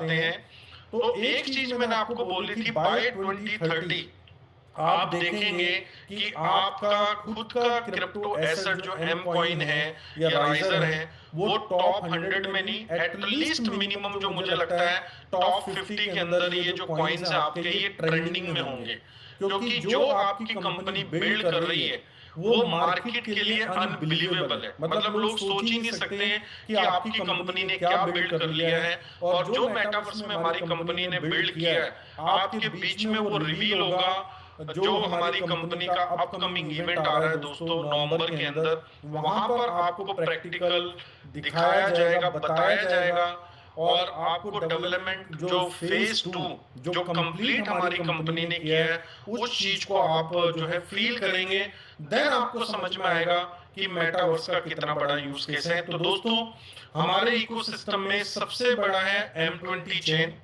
आते हैं। तो एक चीज मैंने आपको बोली थी, बाय 2030 आप देखेंगे कि आपका खुद का क्रिप्टो एसेट जो एम कॉइन है या राइजर है, वो टॉप 100 में नहीं, एटलीस्ट मिनिमम जो मुझे लगता है टॉप 50 के अंदर ये जो कॉइन्स है आपके, ये ट्रेंडिंग में होंगे। क्योंकि जो आपकी कंपनी बिल्ड कर रही है वो मार्केट के लिए अनबिलीवेबल है। मतलब लोग सोच ही नहीं सकते हैं कि आपकी कंपनी ने क्या बिल्ड कर लिया है। और जो मेटावर्स में हमारी कंपनी ने बिल्ड किया है, आपके बीच में वो रिवील होगा। जो हमारी कंपनी का अपकमिंग इवेंट आ रहा है दोस्तों नवंबर के अंदर, वहां पर आपको प्रैक्टिकल दिखाया जाएगा, बताया जाएगा। और आपको डेवलपमेंट जो फेज 2 जो कंप्लीट हमारी कंपनी ने किया है, उस चीज को आप जो है फील करेंगे। देन आपको समझ में आएगा कि मेटावर्स का कितना बड़ा यूज केस है। तो दोस्तों, हमारे इकोसिस्टम में सबसे बड़ा है M20 चेन।